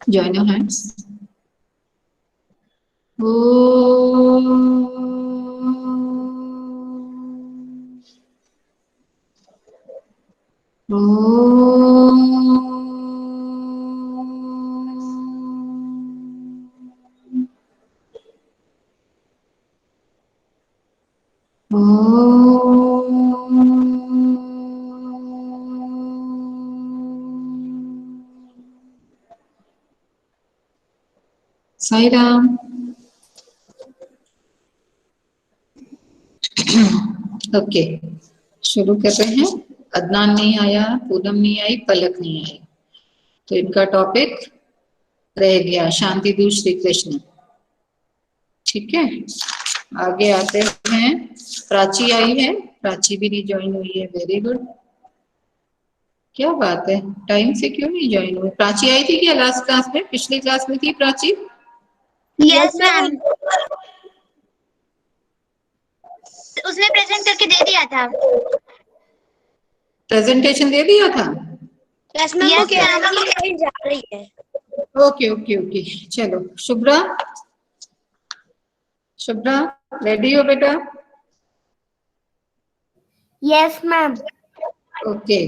Join your hands. Sai Ram. Okay, शुरू कर रहे हैं। अदनान नहीं आया, पूनम नहीं आई, पलक नहीं आई, तो इनका टॉपिक रह गया शांति दूत श्री कृष्ण। ठीक है, आगे आते हैं। प्राची आई है, प्राची भी नहीं ज्वाइन हुई है। वेरी गुड, क्या बात है, टाइम से क्यों नहीं ज्वाइन हुई? प्राची आई थी क्या लास्ट क्लास में? पिछली क्लास में थी प्राची? यस मैम, उसने प्रेजेंट करके दे दिया था। प्रेजेंटेशन दे दिया था? यस मैम, वो कह रही थी कहीं जा रही है। ओके ओके ओके, चलो। शुभ्रा, शुभ्रा रेडी हो बेटा? Yes ma'am. Okay,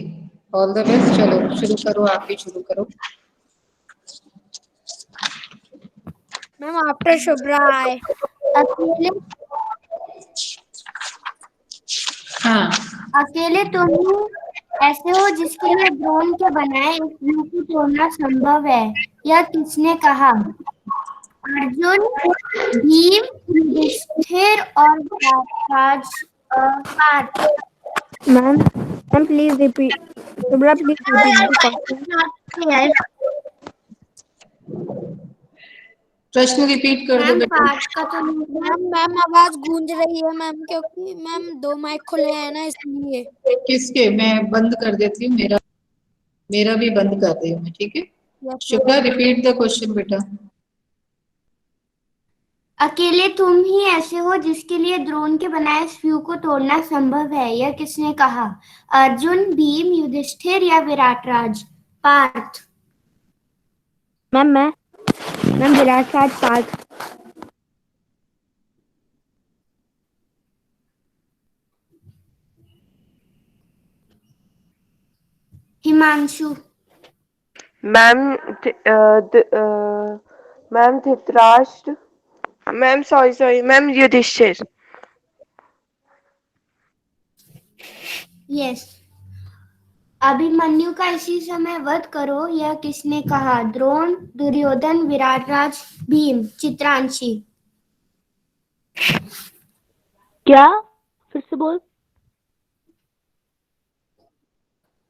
all the best. चलो शुरू करो, आप भी शुरू करो। मैम आफ्टर शुभ्रा आए। अकेले हाँ, अकेले तुम ऐसे हो जिसके लिए ड्रोन के बनाए इस व्यू को तोड़ना संभव है, यह किसने कहा? अर्जुन, भीम, युधिष्ठिर और Parth. Ma'am please repeat, Shubhra please repeat the question. प्रश्न रिपीट कर दो मैम बेटा। पार्थ का तो मैम आवाज गूंज रही है मैम, क्योंकि मैम 2 माइक खुले हैं ना, इसलिए। किसके? मैं बंद कर देती हूँ, मेरा मेरा भी बंद कर रही हूँ मैं, ठीक है। शुभ्रा रिपीट द क्वेश्चन बेटा। अकेले तुम ही ऐसे हो जिसके लिए ड्रोन के बनाए इस व्यू को तोड़ना संभव है, यह किसने कहा? अर्जुन, भीम, युधिष्ठिर या Viratraj? Parth. Ma'am Virat Raj Parth. Himanshu. Ma'am ma'am Dhritarashtra, ma'am sorry ma'am Yudhishthir. Yes. Abhimanyu का इसी समय वध करो, यह किसने कहा? द्रोण, दुर्योधन, विराटराज, भीम? चित्रांशी। क्या? फिर से बोल।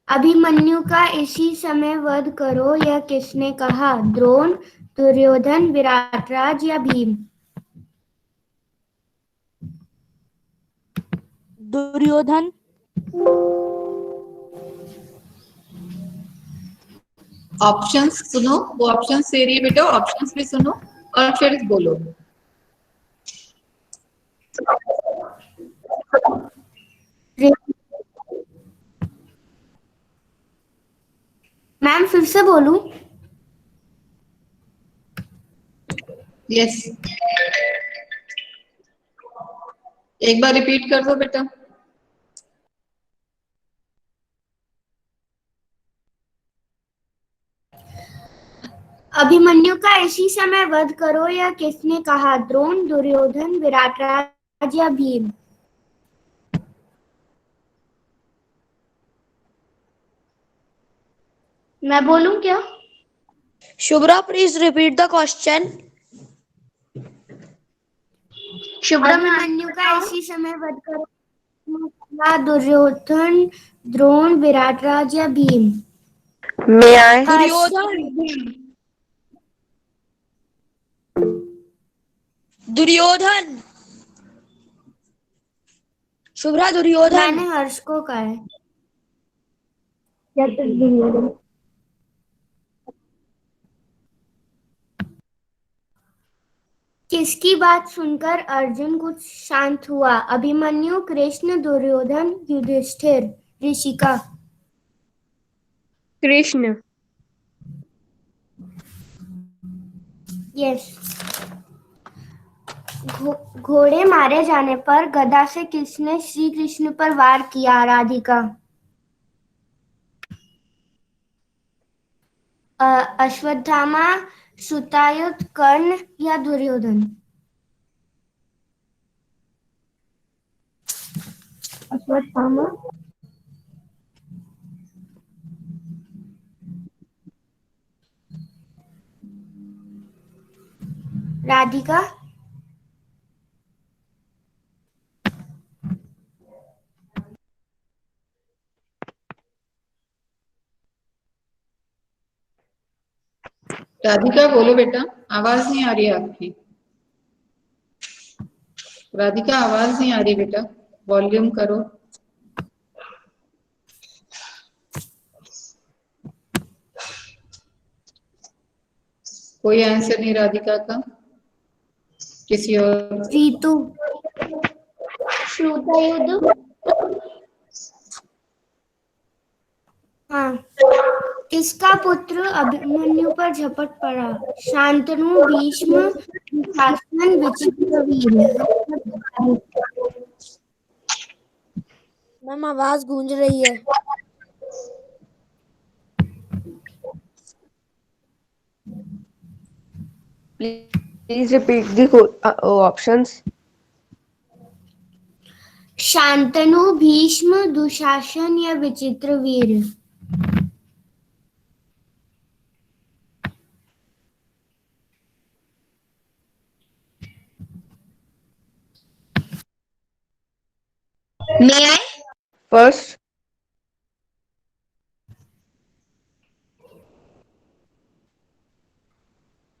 अभिमन्यु का इसी समय वध करो, यह किसने कहा? द्रोण, दुर्योधन, विराटराज या भीम? दुर्योधन। ऑप्शंस सुनो, वो ऑप्शंस दे रही है बेटा, ऑप्शंस भी सुनो और फिर बोलो। मैम फिर से बोलूं? यस, एक बार रिपीट कर दो बेटा। अभिमन्यु का इसी समय वध करो, यह किसने कहा? द्रोण, दुर्योधन, विराटराज या भीम? मैं बोलूं क्या? Shubhra please repeat the question. Abhimanyu का इसी समय वध करो, दुर्योधन, द्रोण, विराटराज या भीम? मैं आए। दुर्योधन। शुभ्रा दुर्योधन। मैंने हर्ष को कहा है। दुर्योधन। किसकी बात सुनकर अर्जुन कुछ शांत हुआ? अभिमन्यु, कृष्ण, दुर्योधन, युधिष्ठिर? ऋषिका। कृष्ण। यस। घोड़े मारे जाने पर गदा से किसने श्री कृष्ण पर वार किया? राधिका। अश्वत्थामा, श्रुतायुध, कर्ण या दुर्योधन? अश्वत्थामा। राधिका। राधिका बोलो बेटा, आवाज नहीं आ रही है आपकी। राधिका आवाज नहीं आ रही बेटा, वॉल्यूम करो। कोई आंसर नहीं राधिका का। किसी और? रीतु। श्रुतायुध। हाँ। किसका पुत्र अभिमन्यु पर झपट पड़ा? शांतनु, भीष्म, दुशासन, विचित्रवीर? मैम आवाज गूंज रही है। Please repeat the options. Shantanu, Bhishma, Dushasan या Vichitravir? May I? First,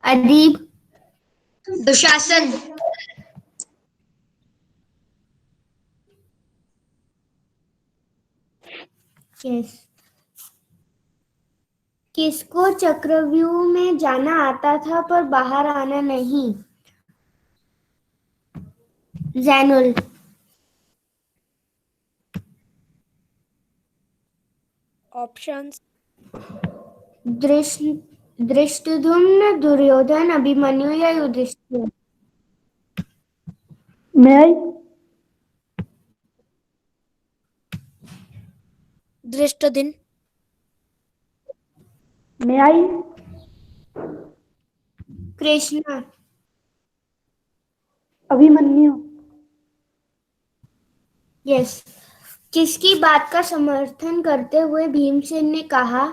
Adeeb. Dushasan. Yes. किसको चक्रव्यूह में जाना आता था पर बाहर आना नहीं? जैनुल। ऑप्शंस। धृष्टद्युम्न, दुर्योधन, अभिमन्यु या युधिष्ठिर? मैं आई। दृष्टदिन। मैं आई। कृष्णा। अभिमन्यु। यस। किसकी बात का समर्थन करते हुए भीमसेन ने कहा,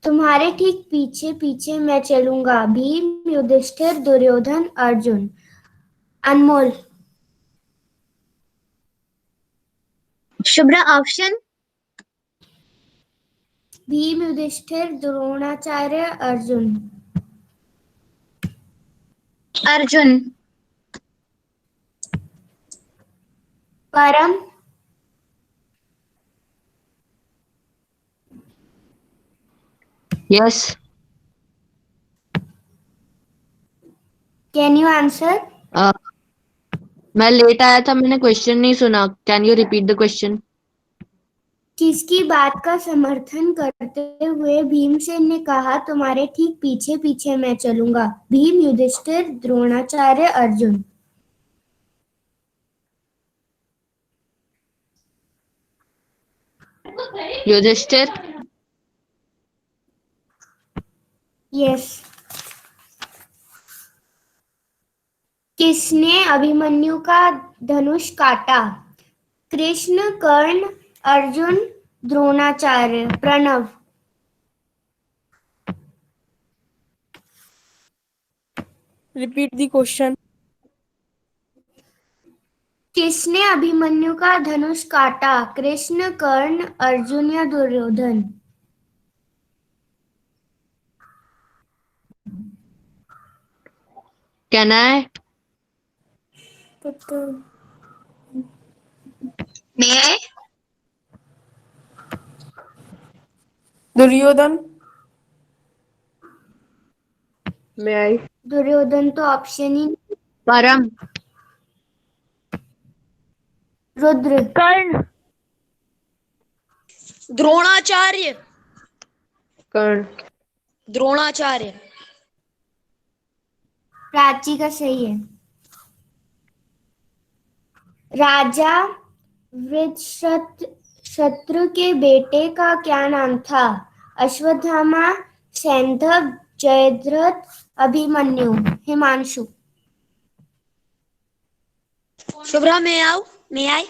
तुम्हारे ठीक पीछे पीछे मैं चलूंगा? भीम, युधिष्ठिर, दुर्योधन, अर्जुन? अनमोल। शुभ्रा ऑप्शन। भीम, युधिष्ठिर, द्रोणाचार्य, अर्जुन? अर्जुन। परम। यस। Can you answer? मैं लेट आया था, मैंने क्वेश्चन नहीं सुना। Can you repeat the question? किसकी बात का समर्थन करते हुए भीमसेन ने कहा, तुम्हारे ठीक पीछे पीछे मैं चलूंगा? भीम, युधिष्ठिर, द्रोणाचार्य, अर्जुन? युधिष्ठिर। यस। किसने अभिमन्यु का धनुष काटा? Krishna, Karna, Arjun, Dronacharya? Pranav. Repeat the question. किसने अभिमन्यु का धनुष काटा? कृष्ण, कर्ण, अर्जुन या Duryodhan? Can I? May I? Duryodhan. may I? Duryodhan तो ऑप्शन ही नहीं। परम। रुद्र। कर्ण। द्रोणाचार्य। Kern. द्रोणाचार्य। प्राची का सही है। राजा वृषशत्रु के बेटे का क्या नाम था? अश्वत्थामा, सैंधव, जयद्रथ, अभिमन्यु। हिमांशु। शुभ्रा में आओ, में आई।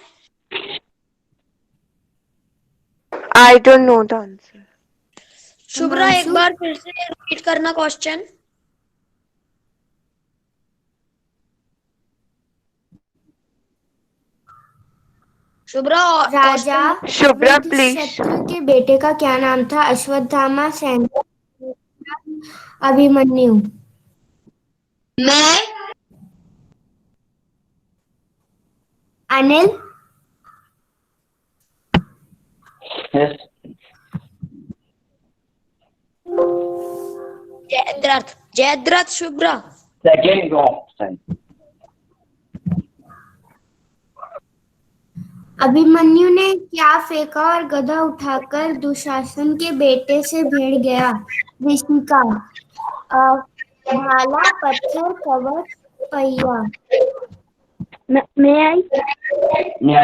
I don't know the answer. Shubhra एक हिमांशु? बार फिर से रिपीट करना question. Shubhra Raja Shubhra, please. वृषशत्रु के बेटे का क्या नाम था? अश्वत्थामा, सैंधव, अभिमन्यु। मैं Anil. Yes. Jayadratha, Jayadratha. Shubhra Second option. Abhimanyu ने क्या फेंका और गदा उठाकर दुशासन के बेटे से भिड़ गया? ऋषिका। भाला, पत्थर, कवच, पहिया। मैं आई। May I?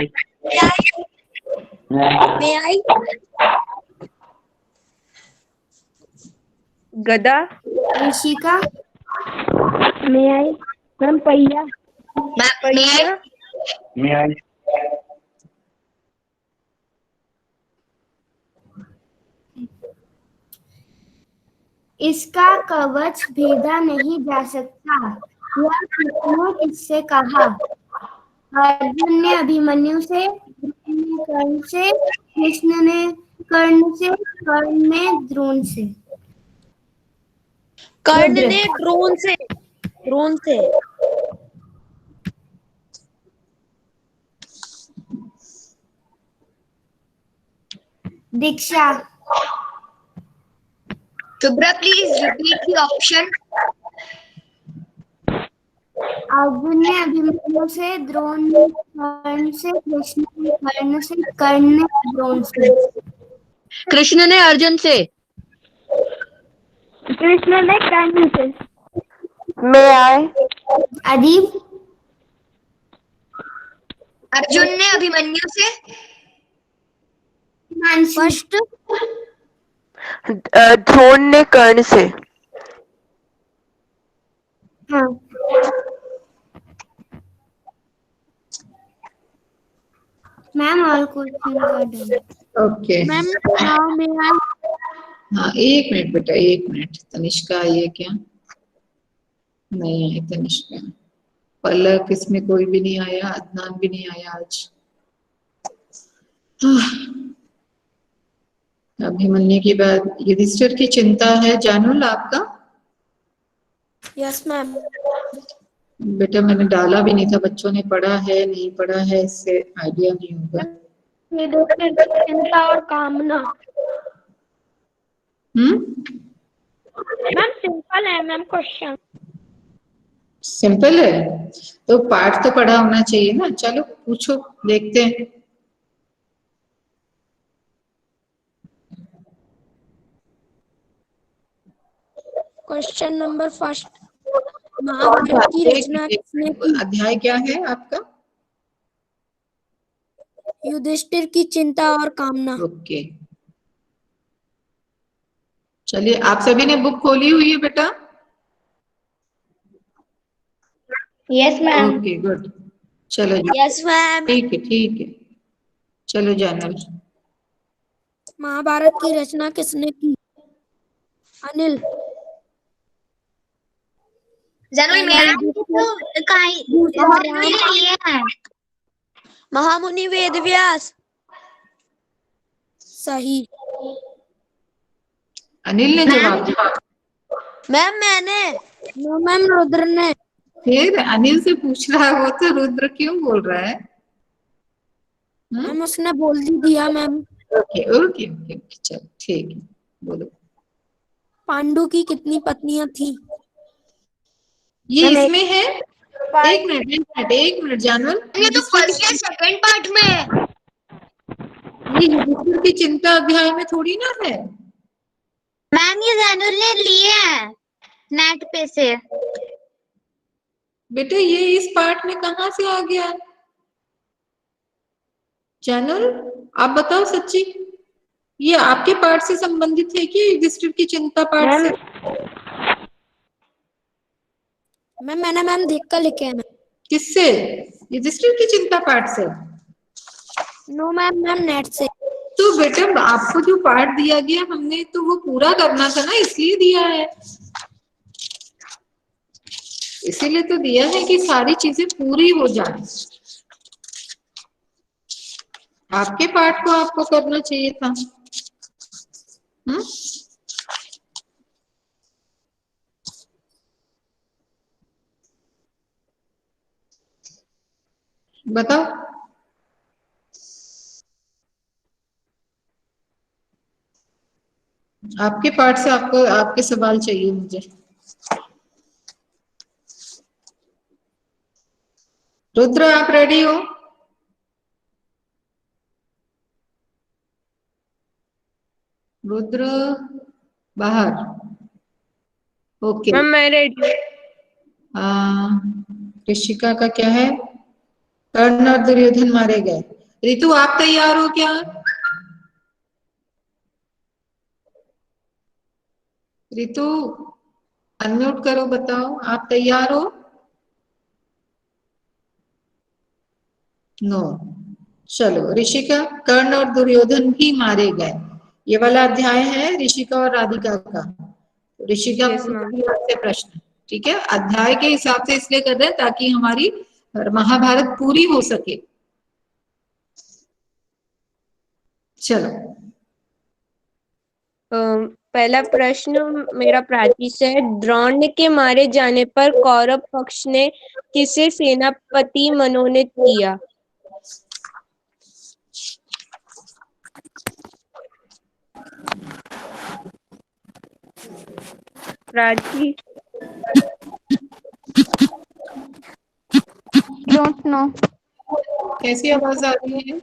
में आई। गदा। ऋषिका। मैं आई। मैम पहिया। में आई। May I? इसका कवच भेदा नहीं जा सकता, यह किसने किससे कहा? अर्जुन ने अभिमन्यु से, द्रोण ने कर्ण से, कृष्ण ने कर्ण से, कर्ण ने द्रोण से। कर्ण ने ड्रोन से, ड्रोन से। Diksha. Shubhra please repeat the option. Arjun ने अभिमन्यु से, द्रोण ने कर्ण से, कृष्ण ने कर्ण से, कर्ण ने द्रोण से। कृष्ण ने अर्जुन से। कृष्ण ने कर्ण से। May I? अदीब। अर्जुन ने अभिमन्यु से। हिमांशु। फर्स्ट ध्रोण ने कर्ण से। हाँ। मैम और क्वेश्चन कर दो। ओके मैम नाउ में आई। हाँ, 1 मिनट बेटा, 1 मिनट। तनिष्का आई है क्या? नहीं आई तनिष्का। पलक, इसमें कोई भी नहीं आया। अदनान भी नहीं आया आज। अभिमन्यु के बाद युधिष्ठिर की चिंता है। जानुल आपका? Yes ma'am. बेटा मैंने डाला भी नहीं था, बच्चों ने पढ़ा है नहीं पढ़ा है इससे आइडिया नहीं होगा। चिंता और कामना। मैम सिंपल है मैम क्वेश्चन। सिंपल है तो पाठ तो पढ़ा होना चाहिए ना। चलो पूछो, देखते हैं। क्वेश्चन नंबर फर्स्ट, महाभारत की रचना किसने की? अध्याय क्या है आपका? युधिष्ठिर की चिंता और कामना। ओके, चलिए आप सभी ने बुक खोली हुई है बेटा? Yes ma'am. ओके गुड, चलो जी। Yes ma'am. ठीक है ठीक है, चलो जानल। महाभारत की रचना किसने की? अनिल। महामुनि वेद व्यास। सही। अनिल ने जवाब दिया। मैम मैंने। नो मैम रुद्र ने। फिर अनिल से पूछ रहा है वो, तो रुद्र क्यों बोल रहा है? मैम उसने बोल दिया मैम। ओके ओके ओके, चलो ठीक है, बोलो। पांडु की कितनी पत्नियां थी? ये इसमें है। एक मिनट जानवर। ये तो फर्स्ट या सेकंड पार्ट में। ये युधिष्ठिर की चिंता अध्याय में थोड़ी ना है। मैम ये जानवर ने लिए हैं नेट पे से। बेटे ये इस पार्ट में कहाँ से आ गया? चैनल, आप बताओ सच्ची, ये आपके पार्ट से संबंधित है कि युधिष्ठिर की चिंता पार्ट से? मैम देख कर लिखे हैं। किससे? युधिष्ठिर की चिंता पार्ट से? नो मैम नेट से। तो बेटा आपको जो पार्ट दिया गया हमने तो वो पूरा करना था ना, इसलिए दिया है, इसीलिए तो दिया है कि सारी चीजें पूरी हो जाए। आपके पार्ट को आपको करना चाहिए था। हम्म, बताओ। आपके पार्ट से आपको आपके सवाल चाहिए मुझे। रुद्र आप रेडी हो? रुद्र बाहर। ओके। मैम मैं रेडी। ऋषिका का क्या है? कर्ण और दुर्योधन मारे गए। रितु आप तैयार हो क्या? रितु अनम्यूट करो, बताओ आप तैयार हो? नो। चलो ऋषिका, कर्ण और दुर्योधन भी मारे गए, ये वाला अध्याय है ऋषिका और राधिका का। Rishika yes ma'am. से प्रश्न, ठीक है, अध्याय के हिसाब से इसलिए कर रहे हैं ताकि हमारी महाभारत पूरी हो सके। चलो। पहला प्रश्न मेरा प्राची से है। द्रोण के मारे जाने पर कौरव पक्ष ने किसे सेनापति मनोनीत किया? प्राची। Don't know. कैसी आवाज आ रही है?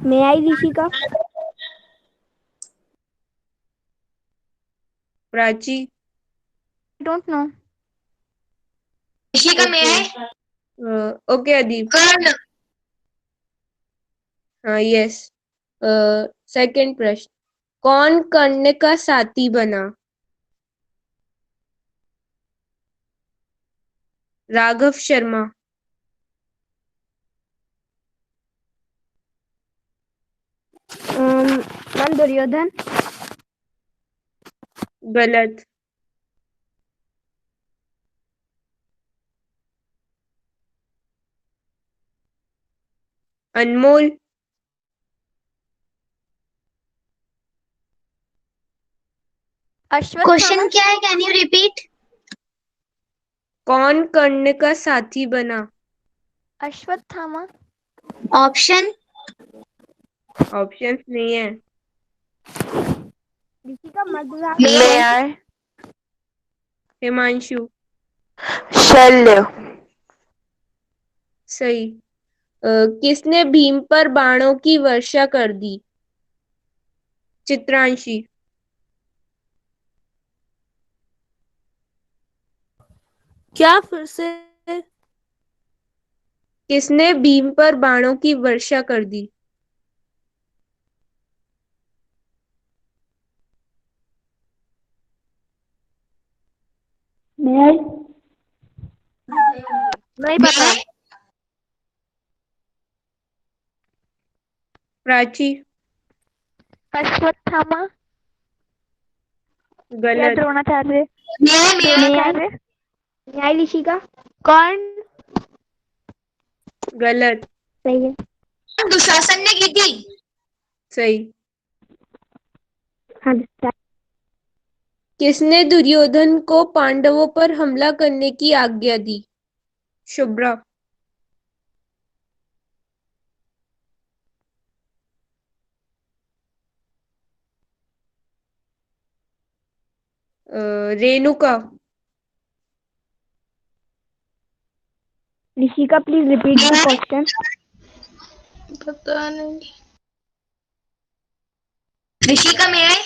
मैं आई Rishika. Prachi. Don't know. Okay Adeep. हाँ यस। सेकंड प्रश्न, कौन कर्ण का साथी बना? राघव शर्मा। मैम दुर्योधन। गलत। अनमोल। क्वेश्चन क्या है? Can you repeat? कौन कर्ण का साथी बना? अश्वत्थामा। ऑप्शन? ऑप्शंस नहीं है। ऋषिका मधुरा। मैं आए। हिमांशु। शल्य। सही। किसने भीम पर बाणों की वर्षा कर दी? चित्रांशी। क्या फिर से? किसने भीम पर बाणों की वर्षा कर दी? मैं आई। नहीं पता। प्राची। अश्वत्थामा या गलत। द्रोणाचार्य। मैं आई ऋषिका। कर्ण। गलत। सही है। दुशासन ने की थी। सही। हाँ। किसने दुर्योधन को पांडवों पर हमला करने की आज्ञा दी? Shubhra. Renuka. Rishika please repeat the question. पता नहीं। ऋषिका में आए।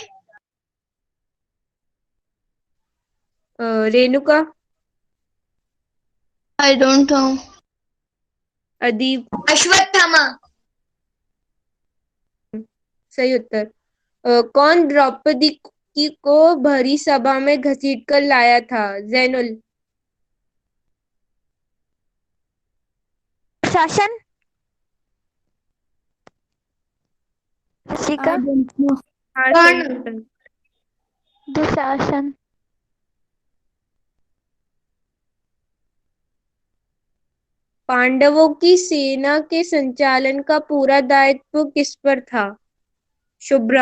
Renuka, I don't know. Adeep, Ashwatthama. सही उत्तर। कौन द्रौपदी की को भरी सभा में घसीट कर लाया था? जैनुल, शासन. ऋषिका. हाँ सही उत्तर। दुशासन. पांडवों की सेना के संचालन का पूरा दायित्व किस पर था? शुभ्रा,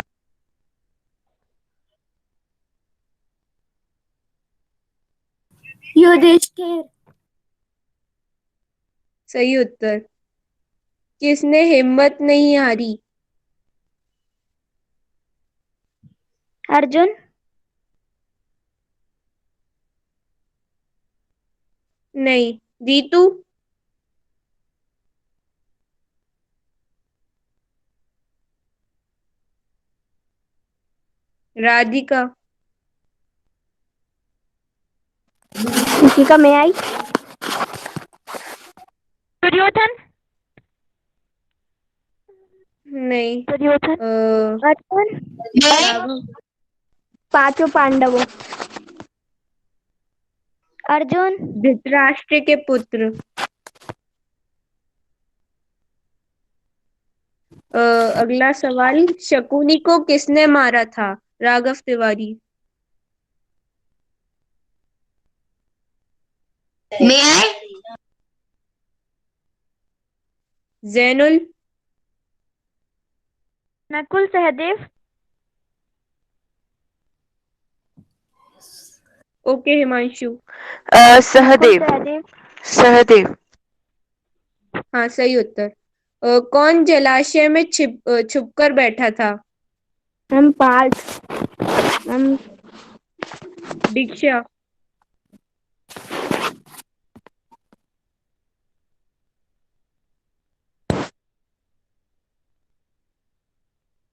युधिष्ठिर. सही उत्तर। किसने हिम्मत नहीं हारी? अर्जुन. नहीं। रीतु, राधिका, ऋषिका में आई. दुर्योधन. नहीं। दुर्योधन. अर्जुन. राघव, पांचों पांडवों. अर्जुन. धृतराष्ट्र के पुत्र। अगला सवाल, शकुनी को किसने मारा था? राघव तिवारी, में आई. जैनुल, नकुल सहदेव. ओके हिमांशु, सहदेव, सहदेव. सहदेव, हाँ सही उत्तर। कौन जलाशय में छुप कर बैठा था? हम पार्थ. हम दीक्षा,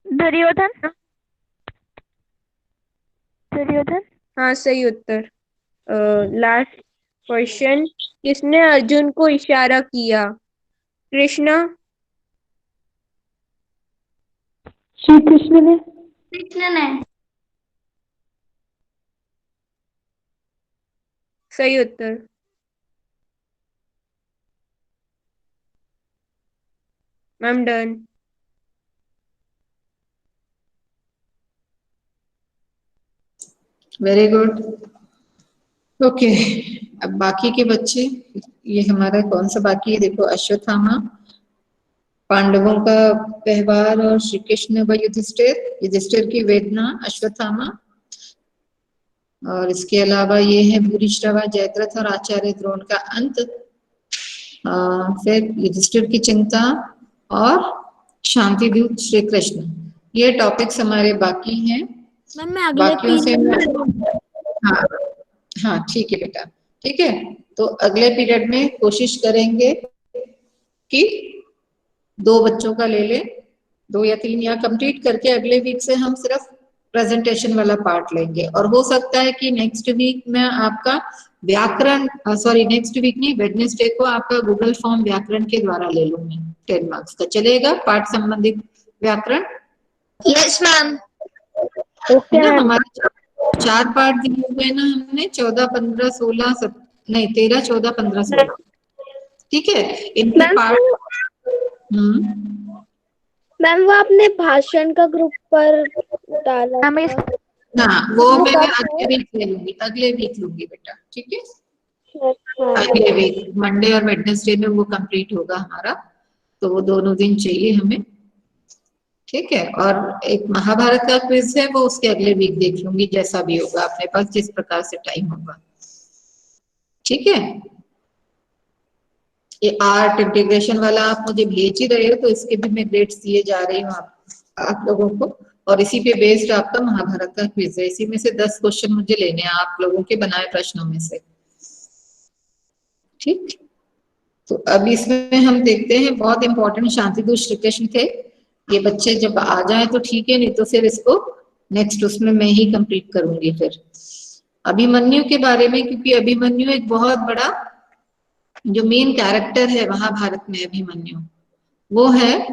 दुर्योधन. दुर्योधन. हाँ सही उत्तर। लास्ट क्वेश्चन, किसने अर्जुन को इशारा किया? कृष्णा, श्री कृष्ण ने. कृष्ण ने. सही उत्तर। Ma'am done. Very good. Okay, अब बाकी के बच्चे, ये हमारा कौन सा बाकी है? देखो, अश्वत्थामा, पांडवों का व्यवहार और श्री कृष्ण व युधिष्ठिर, युधिष्ठिर की वेदना, अश्वत्थामा, और इसके अलावा ये है भूरिश्रवा, जयद्रथ और आचार्य द्रोण का अंत, फिर युधिष्ठिर की चिंता और शांतिदूत श्री कृष्ण। ये टॉपिक्स हमारे बाकी हैं। मैम मैं अगले बाकियों से पीरियड हाँ हाँ ठीक है बेटा, ठीक है। तो अगले पीरियड में कोशिश करेंगे कि 2 बच्चों का ले ले, 2 या 3, या कंप्लीट करके अगले वीक से हम सिर्फ प्रेजेंटेशन वाला पार्ट लेंगे। और हो सकता है कि नेक्स्ट वीक में आपका व्याकरण, सॉरी नेक्स्ट वीक नहीं, वेडनेसडे को आपका गूगल फॉर्म व्याकरण के द्वारा ले लूँ मैं, 10 मार्क्स का। चलेगा पाठ संबंधित व्याकरण? Yes ma'am. है ना, हमारे 4 पार्ट दिए हुए हैं ना हमने, 14, 15, 16, 17, नहीं 13, 14, 15, 16, ठीक है। इनके पार्ट मैम वो आपने भाषण का ग्रुप पर डाला था. हाँ, वो मैं अगले वीक ले लूंगी, अगले वीक लूंगी बेटा, ठीक है। अगले वीक मंडे और वेडनेसडे में वो कंप्लीट होगा हमारा, तो वो दोनों दिन चाहिए हमें, ठीक है। और एक महाभारत का क्विज है, वो उसके अगले वीक देख लूंगी, जैसा भी होगा अपने पास, जिस प्रकार से टाइम होगा, ठीक है। ये आर्ट इंटीग्रेशन वाला आप मुझे भेज ही रहे हो, तो इसके भी मैं ग्रेड्स दिए जा रही हूँ आप लोगों को, और इसी पे बेस्ड आपका महाभारत का क्विज है। इसी में से 10 क्वेश्चन मुझे लेने हैं आप लोगों के बनाए प्रश्नों में से, ठीक। तो अब इसमें हम देखते हैं, बहुत इंपॉर्टेंट शांतिदूत श्री कृष्ण थे। ये बच्चे जब आ जाए तो ठीक है, नहीं तो फिर इसको नेक्स्ट उसमें मैं ही कंप्लीट करूंगी फिर, अभिमन्यु के बारे में, क्योंकि अभिमन्यु एक बहुत बड़ा जो मेन कैरेक्टर है महाभारत में अभिमन्यु, वो है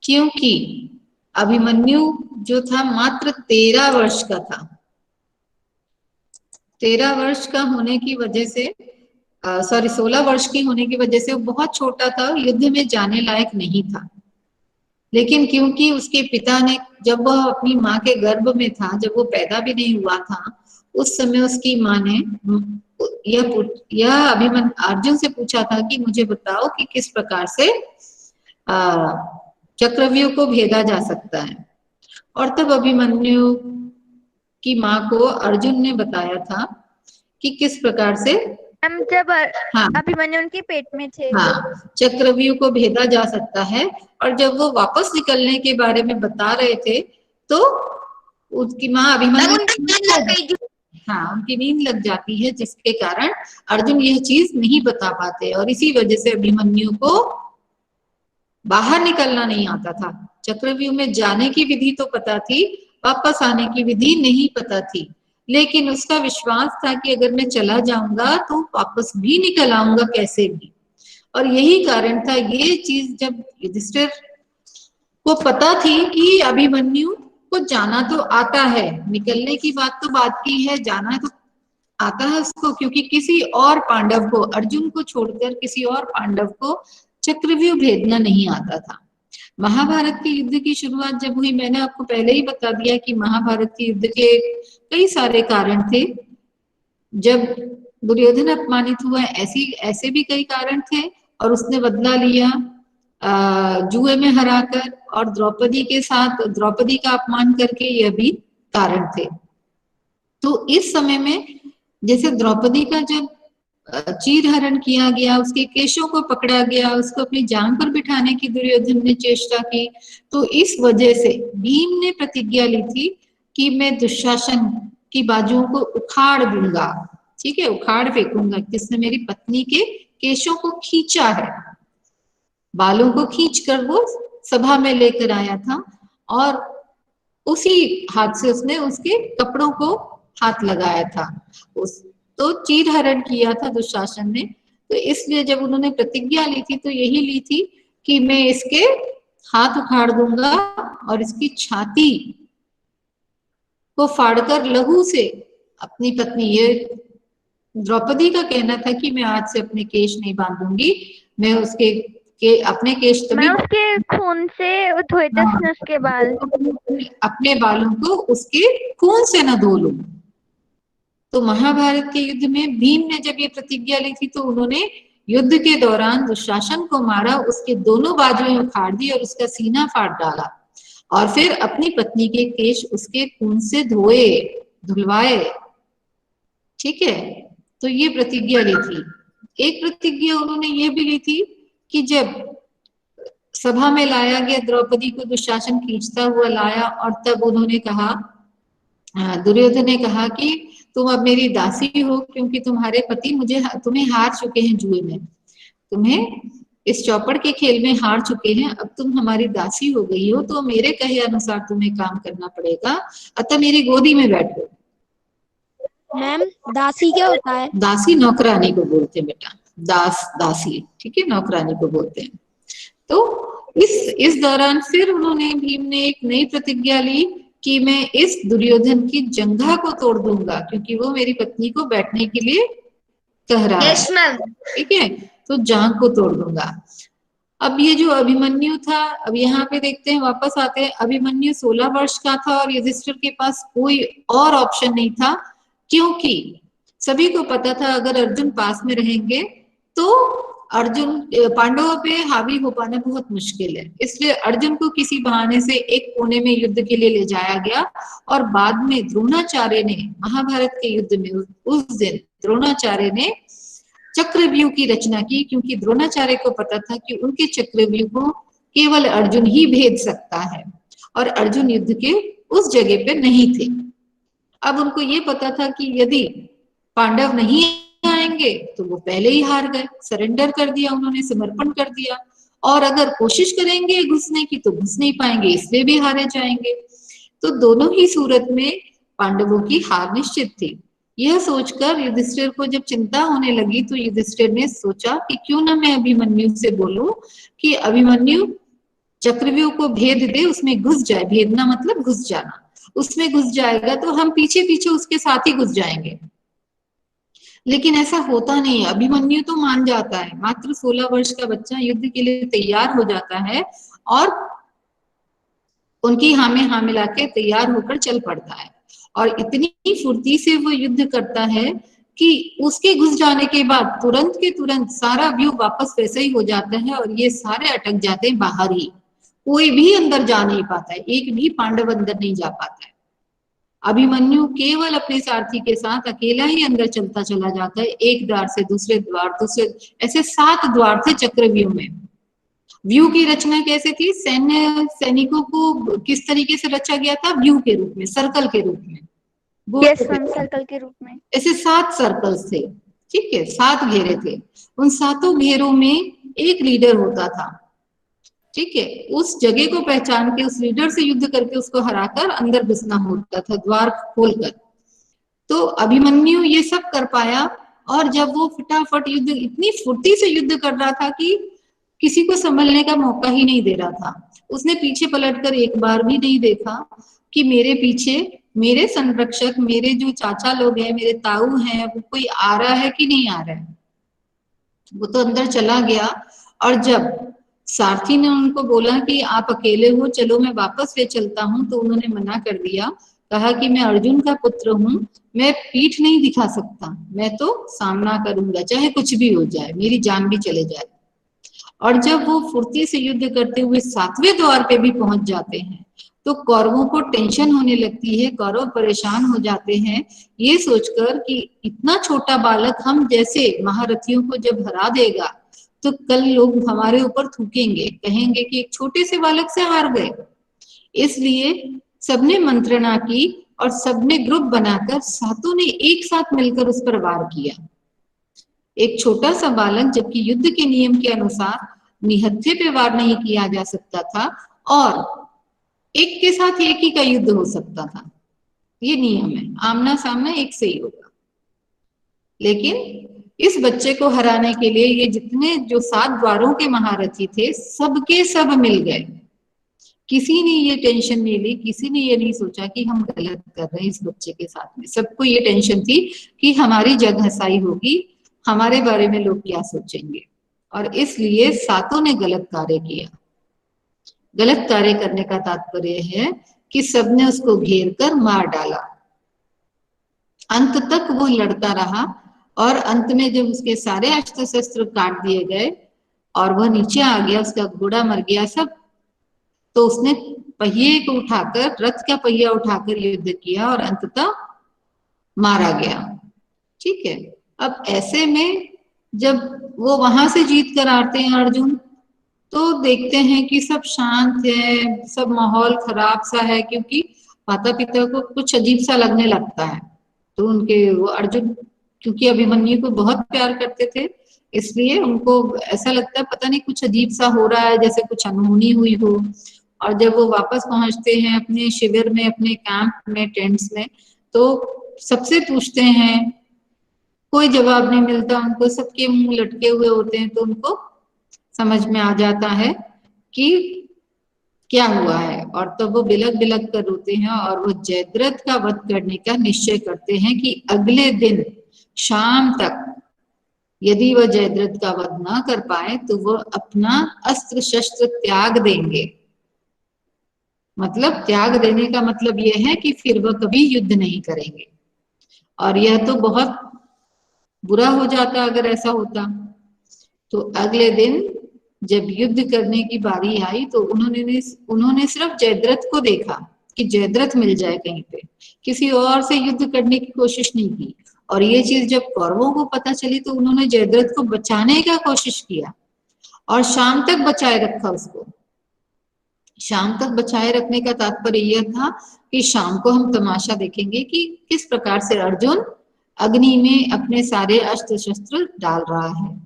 क्योंकि अभिमन्यु जो था मात्र 13 वर्ष का था। 13 वर्ष का होने की वजह से 16 वर्ष की होने की वजह से वो बहुत छोटा था, युद्ध में जाने लायक नहीं था। लेकिन क्योंकि उसके पिता ने, जब वह अपनी माँ के गर्भ में था, जब वो पैदा भी नहीं हुआ था, उस समय उसकी माँ ने यह अर्जुन से पूछा था कि मुझे बताओ कि किस प्रकार से चक्रव्यूह को भेदा जा सकता है। और तब अभिमन्यु की माँ को अर्जुन ने बताया था कि किस प्रकार से हम जब हाँ अभिमन्यु उनके पेट में थे, हाँ चक्रव्यूह को भेदा जा सकता है। और जब वो वापस निकलने के बारे में बता रहे थे तो उसकी माँ अभिमन्यु उनकी नींद लग जाती है, जिसके कारण अर्जुन यह चीज नहीं बता पाते और इसी वजह से अभिमन्यु को बाहर निकलना नहीं आता था। चक्रव्यूह में जाने की विधि तो पता थी, वापस आने की विधि नहीं पता थी, लेकिन उसका विश्वास था कि अगर मैं चला जाऊंगा तो वापस भी निकल आऊंगा कैसे भी। और यही कारण था, ये चीज जब युधिष्ठिर को पता थी कि अभिमन्यु को जाना तो आता है, निकलने की बात तो बात की है, जाना तो आता है उसको, क्योंकि किसी और पांडव को, अर्जुन को छोड़कर किसी और पांडव को चक्रव्यूह भेदना नहीं आता था। महाभारत के युद्ध की शुरुआत जब हुई, मैंने आपको पहले ही बता दिया कि महाभारत के युद्ध के कई सारे कारण थे। जब दुर्योधन अपमानित हुआ, ऐसे भी कई कारण थे, और उसने बदला लिया जुए में हराकर, और द्रौपदी के साथ द्रौपदी का अपमान करके, यह भी कारण थे। तो इस समय में जैसे द्रौपदी का जब चीरहरण किया गया, उसके केशों को पकड़ा गया, उसको अपनी जांग पर बिठाने की दुर्योधन ने चेष्टा की, तो इस वजह से भीम ने प्रतिज्ञा ली थी कि मैं दुशासन की बाजुओं को उखाड़ दूंगा, ठीक है, उखाड़ फेंकूंगा, जिसने मेरी पत्नी के केशों को खींचा है, बालों को खींचकर वो सभा में लेकर आया था, और उसी हाथ से उसने उसके कपड़ों को हाथ लगाया था, तो चीरहरण किया था दुशासन ने। तो इसलिए जब उन्होंने प्रतिज्ञा ली थी तो यही ली थी कि मैं इसके हाथ उखाड़ दूंगा और इसकी छाती को फाड़कर लहू से अपनी पत्नी, ये द्रौपदी का कहना था कि मैं आज से अपने केश नहीं बांधूंगी, मैं उसके अपने केश तभी, मैं उसके खून से धोए थे उसके बाल, अपने बालों को उसके खून से न धो लूं। तो महाभारत के युद्ध में भीम ने जब ये प्रतिज्ञा ली थी तो उन्होंने युद्ध के दौरान दुशासन को मारा, उसके दोनों बाजुएं उखाड़ दी और उसका सीना फाड़ डाला, और फिर अपनी पत्नी के केश उसके खून से धोए, धुलवाए, ठीक है। तो ये प्रतिज्ञा ली थी। एक प्रतिज्ञा उन्होंने ये भी ली थी कि जब सभा में लाया गया, द्रौपदी को दुशासन खींचता हुआ लाया, और तब उन्होंने कहा, दुर्योधन ने कहा कि तुम अब मेरी दासी हो, क्योंकि तुम्हारे पति तुम्हें हार चुके हैं जुए में, तुम्हें इस चौपड़ के खेल में हार चुके हैं, अब तुम हमारी दासी हो गई हो, तो मेरे कहे अनुसार तुम्हें काम करना पड़ेगा, अतः मेरी गोदी में बैठो। मैम दासी क्या होता है? दासी नौकरानी को बोलते हैं बेटा, दासी, ठीक है, नौकरानी को बोलते हैं। तो इस दौरान फिर उन्होंने, भीम ने एक नई प्रतिज्ञा ली कि मैं इस दुर्योधन की जंघा को तोड़ दूंगा, क्योंकि वो मेरी पत्नी को बैठने के लिए कह रहा है, ठीक है, तो जांघ को तोड़ दूंगा। अब ये जो अभिमन्यु था, अब यहाँ पे देखते हैं, वापस आते हैं, अभिमन्यु 16 वर्ष का था और युधिष्ठिर के पास कोई और ऑप्शन नहीं था, क्योंकि सभी को पता था अगर अर्जुन पास में रहेंगे तो अर्जुन पांडवों पे हावी हो पाना बहुत मुश्किल है। इसलिए अर्जुन को किसी बहाने से एक कोने में युद्ध के लिए ले जाया गया, और बाद में द्रोणाचार्य ने, महाभारत के युद्ध में उस दिन द्रोणाचार्य ने चक्रव्यूह की रचना की, क्योंकि द्रोणाचार्य को पता था कि उनके चक्रव्यूह को केवल अर्जुन ही भेद सकता है, और अर्जुन युद्ध के उस जगह पे नहीं थे। अब उनको ये पता था कि यदि पांडव नहीं आएंगे तो वो पहले ही हार गए, सरेंडर कर दिया उन्होंने, समर्पण कर दिया, और अगर कोशिश करेंगे घुसने की तो घुस नहीं पाएंगे, इसलिए भी हारे जाएंगे। तो दोनों ही सूरत में पांडवों की हार निश्चित थी। यह सोचकर युधिष्ठिर को जब चिंता होने लगी तो युधिष्ठिर ने सोचा कि क्यों ना मैं अभिमन्यु से बोलूं कि अभिमन्यु चक्रव्यूह को भेद दे, उसमें घुस जाए। भेदना मतलब घुस जाना, उसमें घुस जाएगा तो हम पीछे पीछे उसके साथ ही घुस जाएंगे। लेकिन ऐसा होता नहीं है। अभिमन्यु तो मान जाता है, मात्र 16 वर्ष का बच्चा युद्ध के लिए तैयार हो जाता है और उनकी हाँ में हाँ मिला के तैयार होकर चल पड़ता है और इतनी फुर्ती से वो युद्ध करता है कि उसके घुस जाने के बाद तुरंत के तुरंत सारा व्यू वापस वैसे ही हो जाता है और ये सारे अटक जाते हैं बाहर ही। कोई भी अंदर जा नहीं पाता है, एक भी पांडव अंदर नहीं जा पाता है। अभिमन्यु केवल अपने सारथी के साथ अकेला ही अंदर चलता चला जाता है, एक द्वार से दूसरे द्वार, दूसरे, ऐसे 7 द्वार थे चक्रव्यूह में। व्यू की रचना कैसे थी? सैनिकों को किस तरीके से रचा गया था? व्यू के रूप में, सर्कल के रूप में। यस मैम, सर्कल के रूप में। ऐसे 7 सर्कल्स थे, ठीक है, 7 घेरे थे। उन 7 घेरों में एक लीडर होता था, ठीक है। उस जगह को पहचान के उस लीडर से युद्ध करके उसको हराकर अंदर घुसना होता था, द्वार खोलकर। तो अभिमन्यु ये सब कर पाया और जब वो फटाफट युद्ध, इतनी फुर्ती से युद्ध कर रहा था कि किसी को संभलने का मौका ही नहीं दे रहा था। उसने पीछे पलटकर एक बार भी नहीं देखा कि मेरे पीछे मेरे संरक्षक, मेरे जो चाचा लोग हैं, मेरे ताऊ हैं, वो कोई आ रहा है कि नहीं आ रहा है। वो तो अंदर चला गया और जब सारथी ने उनको बोला कि आप अकेले हो, चलो मैं वापस ले चलता हूँ, तो उन्होंने मना कर दिया। कहा कि मैं अर्जुन का पुत्र हूँ, मैं पीठ नहीं दिखा सकता, मैं तो सामना करूंगा, चाहे कुछ भी हो जाए, मेरी जान भी चले जाए। और जब वो फुर्ती से युद्ध करते हुए 7वें द्वार पे भी पहुंच जाते हैं तो कौरवों को टेंशन होने लगती है, कौरव परेशान हो जाते हैं ये सोचकर कि इतना छोटा बालक हम जैसे महारथियों को जब हरा देगा तो कल लोग हमारे ऊपर थूकेंगे, कहेंगे कि एक छोटे से बालक से हार गए। इसलिए सबने मंत्रणा की और सबने ग्रुप बनाकर 7 ने एक साथ मिलकर उस पर वार किया। एक छोटा सा बालक, जबकि युद्ध के नियम के अनुसार निहत्थे पे वार नहीं किया जा सकता था और एक के साथ एक ही का युद्ध हो सकता था, ये नियम है, आमना सामना एक से ही होगा। लेकिन इस बच्चे को हराने के लिए ये जितने जो 7 द्वारों के महारथी थे, सबके सब मिल गए। किसी ने ये टेंशन नहीं ली, किसी ने ये नहीं सोचा कि हम गलत कर रहे हैं इस बच्चे के साथ में। सबको ये टेंशन थी कि हमारी जग हसाई होगी, हमारे बारे में लोग क्या सोचेंगे, और इसलिए 7 ने गलत कार्य किया। गलत कार्य करने का तात्पर्य है कि सबने उसको घेर कर मार डाला। अंत तक वो लड़ता रहा और अंत में जब उसके सारे अस्त्र शस्त्र काट दिए गए और वह नीचे आ गया, उसका घोड़ा मर गया सब, तो उसने पहिए को उठाकर, रथ का पहिया उठाकर युद्ध किया और अंततः मारा गया। ठीक है। अब ऐसे में जब वो वहां से जीत कर आते हैं अर्जुन, तो देखते हैं कि सब शांत है, सब माहौल खराब सा है, क्योंकि माता पिता को कुछ अजीब सा लगने लगता है। तो उनके वो अर्जुन क्योंकि अभिमन्यु को बहुत प्यार करते थे, इसलिए उनको ऐसा लगता है पता नहीं कुछ अजीब सा हो रहा है, जैसे कुछ अनहोनी हुई हो। और जब वो वापस पहुंचते हैं अपने शिविर में, अपने कैंप में, टेंट्स में, तो सबसे पूछते हैं, कोई जवाब नहीं मिलता उनको, सबके मुंह लटके हुए होते हैं। तो उनको समझ में आ जाता है कि क्या हुआ है, और तब वो बिलक बिलक कर रोते हैं और वो जयद्रथ का वध करने का निश्चय करते हैं कि अगले दिन शाम तक यदि वह जयद्रथ का वध ना कर पाए तो वो अपना अस्त्र शस्त्र त्याग देंगे। मतलब त्याग देने का मतलब यह है कि फिर वह कभी युद्ध नहीं करेंगे, और यह तो बहुत बुरा हो जाता अगर ऐसा होता। तो अगले दिन जब युद्ध करने की बारी आई तो उन्होंने सिर्फ जयद्रथ को देखा कि जयद्रथ मिल जाए कहीं पे, किसी और से युद्ध करने की कोशिश नहीं की। और ये चीज जब कौरवों को पता चली तो उन्होंने जयद्रथ को बचाने का कोशिश किया और शाम तक बचाए रखा उसको। शाम तक बचाए रखने का तात्पर्य यह था कि शाम को हम तमाशा देखेंगे कि किस प्रकार से अर्जुन अग्नि में अपने सारे अस्त्र शस्त्र डाल रहा है।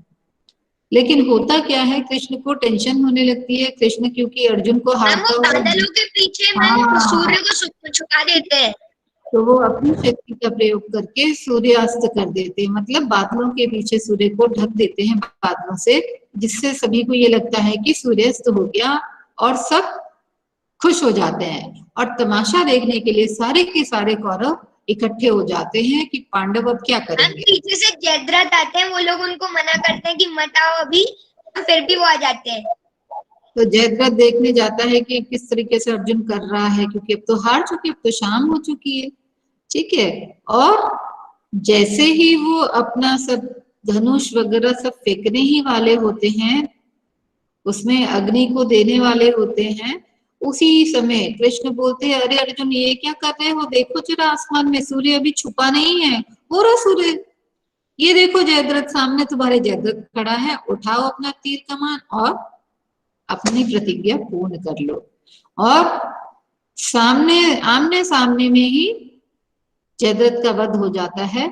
लेकिन होता क्या है, कृष्ण को टेंशन होने लगती है। कृष्ण क्योंकि अर्जुन को हारता हुआ, बादलों के पीछे में सूर्य को छुपा देते हैं। तो वो अपनी शक्ति का प्रयोग करके सूर्यास्त कर देते हैं, मतलब बादलों के पीछे सूर्य को ढक देते हैं बादलों से, जिससे सभी को ये लगता है कि सूर्यास्त हो गया और सब खुश हो जाते हैं। और तमाशा देखने के लिए सारे के सारे कौरव इकट्ठे हो जाते हैं कि पांडव अब क्या करेंगे। पीछे से जयद्रथ आते हैं, वो लोग उनको मना करते हैं कि मत आओ अभी, फिर भी वो आ जाते हैं। तो जयद्रथ देखने जाता है कि किस तरीके से अर्जुन कर रहा है, क्योंकि अब तो हार चुके, अब तो शाम हो चुकी है, ठीक है। और जैसे ही वो अपना सब धनुष वगैरह सब फेंकने ही वाले होते हैं, उसमें अग्नि को देने वाले होते हैं, उसी समय कृष्ण बोलते हैं, अरे अर्जुन ये क्या कर रहे हो, देखो जरा आसमान में सूर्य अभी छुपा नहीं है, हो रहा सूर्य, ये देखो जयद्रथ सामने तुम्हारे जयद्रथ खड़ा है, उठाओ अपना तीर कमान और अपनी प्रतिज्ञा पूर्ण कर लो। और सामने आमने सामने में ही जयद्रथ का वध हो जाता है।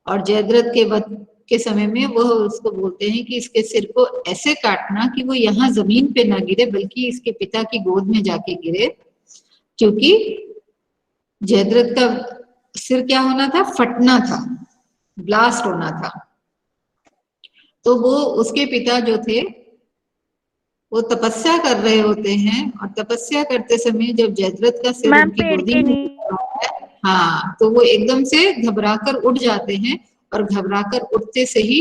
और जयद्रथ के वध के समय में वो उसको बोलते हैं कि इसके सिर को ऐसे काटना कि वो यहाँ जमीन पे ना गिरे, बल्कि इसके पिता की गोद में जाके गिरे, क्योंकि जयद्रथ का सिर क्या होना था, फटना था, ब्लास्ट होना था। तो वो उसके पिता जो थे वो तपस्या कर रहे होते हैं, और तपस्या करते समय जब जयद्रथ का सिर उनकी गोदी में, हाँ, तो वो एकदम से घबराकर उठ जाते हैं, और घबराकर उठते से ही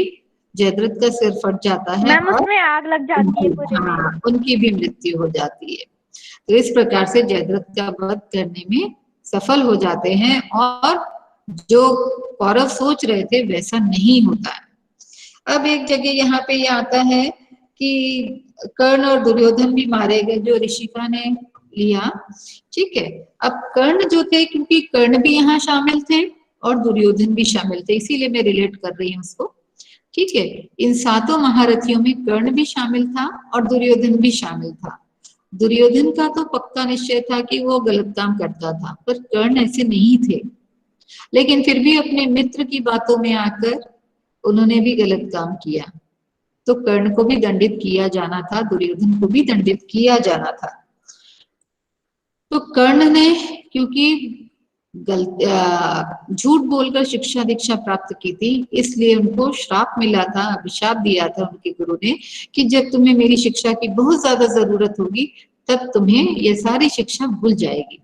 जयद्रथ का सिर फट जाता है और उसमें आग लग जाती है पूरे में। हाँ, उनकी भी मृत्यु हो जाती है। तो इस प्रकार से जयद्रथ का वध करने में सफल हो जाते हैं, और जो कौरव सोच रहे थे वैसा नहीं होता है। अब एक जगह यहाँ पे ये आता है कि कर्ण और दुर्योधन भी मारे गए, जो ऋषिका ने लिया, ठीक है। अब कर्ण जो थे, क्योंकि कर्ण भी यहाँ शामिल थे और दुर्योधन भी शामिल थे, इसीलिए मैं रिलेट कर रही हूँ उसको, ठीक है। इन 7 महारथियों में कर्ण भी शामिल था और दुर्योधन भी शामिल था। दुर्योधन का तो पक्का निश्चय था कि वो गलत काम करता था, पर कर्ण ऐसे नहीं थे, लेकिन फिर भी अपने मित्र की बातों में आकर उन्होंने भी गलत काम किया। तो कर्ण को भी दंडित किया जाना था, दुर्योधन को भी दंडित किया जाना था। तो कर्ण ने क्योंकि झूठ बोलकर शिक्षा दीक्षा प्राप्त की थी, इसलिए उनको श्राप मिला था, अभिशाप दिया था उनके गुरु ने कि जब तुम्हें मेरी शिक्षा की बहुत ज्यादा जरूरत होगी तब तुम्हें ये सारी शिक्षा भूल जाएगी।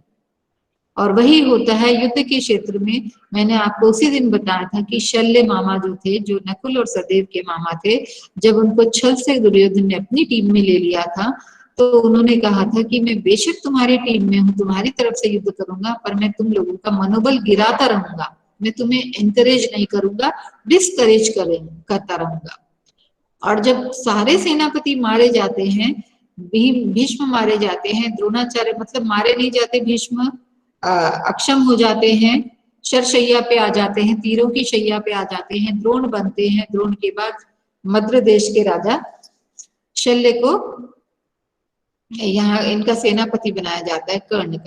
और वही होता है युद्ध के क्षेत्र में। मैंने आपको उसी दिन बताया था कि शल्य मामा जो थे, जो नकुल और सहदेव के मामा थे, जब उनको छल से दुर्योधन ने अपनी टीम में ले लिया था, तो उन्होंने कहा था कि मैं बेशक तुम्हारी टीम में हूँ, तुम्हारी तरफ से युद्ध करूंगा, पर मैं तुम लोगों का मनोबल गिराता रहूंगा, मैं तुम्हें एनकरेज नहीं करूंगा, डिस्करेज करता रहूंगा। और जब सारे सेनापति मारे जाते हैं, भीष्म मारे जाते हैं, द्रोणाचार्य मतलब मारे नहीं जाते, भीष्म अक्षम हो जाते हैं, शरशैया पे आ जाते हैं, तीरों की शैया पे आ जाते हैं, द्रोण बनते हैं। द्रोण के बाद मद्र देश के राजा शल्य को यहाँ इनका सेनापति बनाया जाता है, कर्ण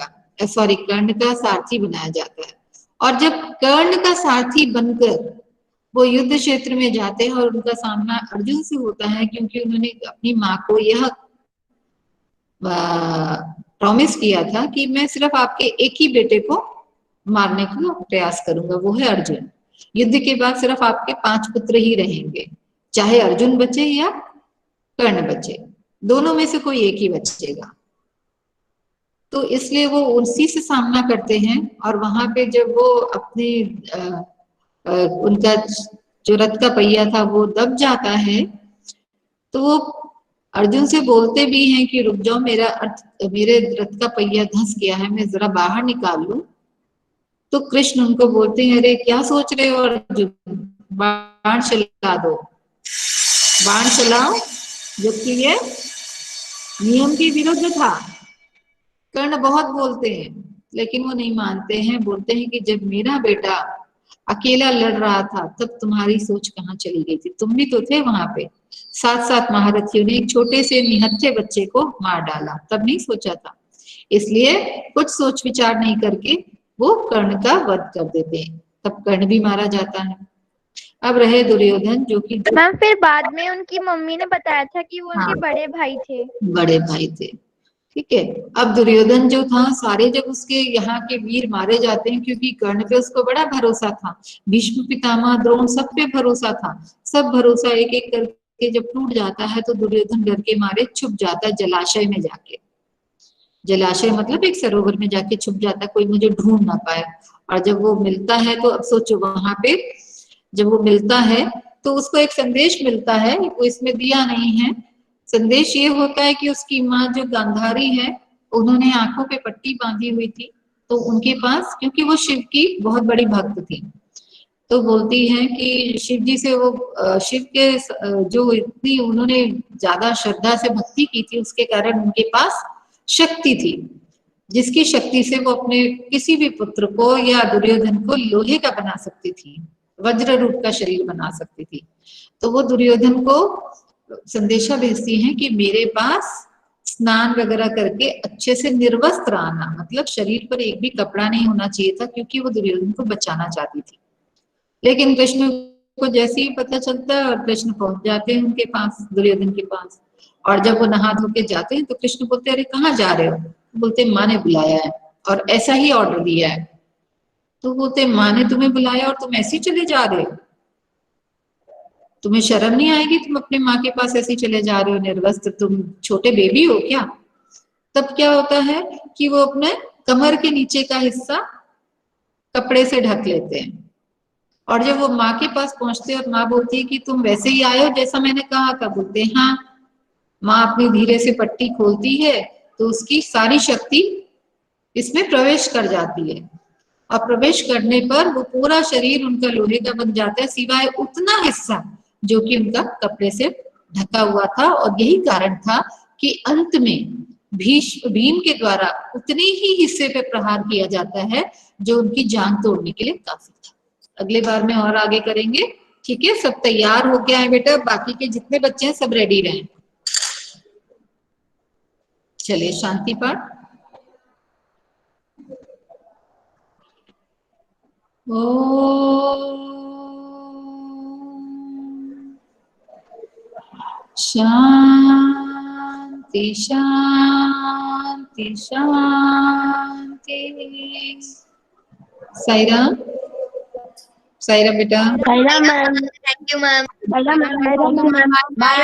का सारथी बनाया जाता है। और जब कर्ण का सारथी बनकर वो युद्ध क्षेत्र में जाते हैं और उनका सामना अर्जुन से होता है, क्योंकि उन्होंने अपनी माँ को यह प्रॉमिस किया था कि मैं सिर्फ आपके एक ही बेटे को मारने का प्रयास करूंगा, वो है अर्जुन। युद्ध के बाद सिर्फ आपके 5 पुत्र ही रहेंगे, चाहे अर्जुन बचे या कर्ण बचे, दोनों में से कोई एक ही बचेगा। तो इसलिए वो उसी से सामना करते हैं। और वहां पे जब वो अपने उनका जो रथ का पहिया था वो दब जाता है, तो वो अर्जुन से बोलते भी हैं कि रुक जाओ, मेरे रथ का पहिया धंस गया है, मैं जरा बाहर निकाल लूं। तो कृष्ण उनको बोलते हैं, अरे क्या सोच रहे हो अर्जुन, बाण चला दो, बाण चलाओ, जबकि ये नियम के विरुद्ध था। कर्ण बहुत बोलते हैं लेकिन वो नहीं मानते हैं, बोलते हैं कि जब मेरा बेटा अकेला लड़ रहा था तब तुम्हारी सोच कहाँ चली गई थी, तुम भी तो थे वहां पे। 7 महारथियों ने एक छोटे से निहत्थे बच्चे को मार डाला, तब नहीं सोचा था। इसलिए कुछ सोच विचार नहीं करके वो कर्ण का वध कर देते हैं, तब कर्ण भी मारा जाता है। अब रहे दुर्योधन, जो कि मैम फिर बाद में उनकी मम्मी ने बताया था कि वो उनके बड़े भाई थे। बड़े भाई थे। ठीक है। अब दुर्योधन जो था, सारे जब उसके यहाँ के वीर मारे जाते हैं, क्योंकि कर्ण पे उसको बड़ा भरोसा था, भीष्म पितामह द्रोण सब पे भरोसा था, सब भरोसा एक एक करके जब टूट जाता है तो दुर्योधन डर के मारे छुप जाता है जलाशय में जाके। जलाशय मतलब एक सरोवर में जाके छुप जाता, कोई मुझे ढूंढ ना पाए। और जब वो मिलता है तो अब सोचो, वहां पे जब वो मिलता है तो उसको एक संदेश मिलता है, वो इसमें दिया नहीं है। संदेश ये होता है कि उसकी माँ जो गांधारी है, उन्होंने आंखों पे पट्टी बांधी हुई थी, तो उनके पास, क्योंकि वो शिव की बहुत बड़ी भक्त थी, तो बोलती है कि शिव जी से वो शिव के जो इतनी उन्होंने ज्यादा श्रद्धा से भक्ति की थी, उसके कारण उनके पास शक्ति थी, जिसकी शक्ति से वो अपने किसी भी पुत्र को या दुर्योधन को लोहे का बना सकती थी, वज्र रूप का शरीर बना सकती थी। तो वो दुर्योधन को संदेशा भेजती हैं कि मेरे पास स्नान वगैरह करके अच्छे से निर्वस्त्र आना, मतलब शरीर पर एक भी कपड़ा नहीं होना चाहिए था, क्योंकि वो दुर्योधन को बचाना चाहती थी। लेकिन कृष्ण को जैसे ही पता चलता है, और कृष्ण पहुंच जाते हैं उनके पास, दुर्योधन के पास, और जब वो नहा धो के जाते हैं तो कृष्ण बोलते, अरे कहाँ जा रहे हो? बोलते, माँ ने बुलाया है और ऐसा ही ऑर्डर दिया है। तो बोलते, माँ ने तुम्हें बुलाया और तुम ऐसे ही चले जा रहे हो? तुम्हें शर्म नहीं आएगी? तुम अपने माँ के पास ऐसे ही चले जा रहे हो निर्वस्त्र, तुम छोटे बेबी हो क्या? तब क्या होता है कि वो अपने कमर के नीचे का हिस्सा कपड़े से ढक लेते हैं, और जब वो माँ के पास पहुंचते हैं और माँ बोलती है कि तुम वैसे ही आए हो जैसा मैंने कहा था, बोलते हैं हाँ। माँ अपनी धीरे से पट्टी खोलती है तो उसकी सारी शक्ति इसमें प्रवेश कर जाती है, और प्रवेश करने पर वो पूरा शरीर उनका लोहे का बन जाता है, सिवाय उतना हिस्सा जो कि उनका कपड़े से ढका हुआ था। और यही कारण था कि अंत में भीम के द्वारा उतने ही हिस्से पे प्रहार किया जाता है जो उनकी जान तोड़ने के लिए काफी था। अगले बार में और आगे करेंगे, ठीक है? सब तैयार हो गया है बेटा? बाकी के जितने बच्चे हैं सब रेडी रहें। चलिए शांति पाठ। शांति शांति शांति। साईराम, साईराम बेटा। Thank you ma'am. बाय।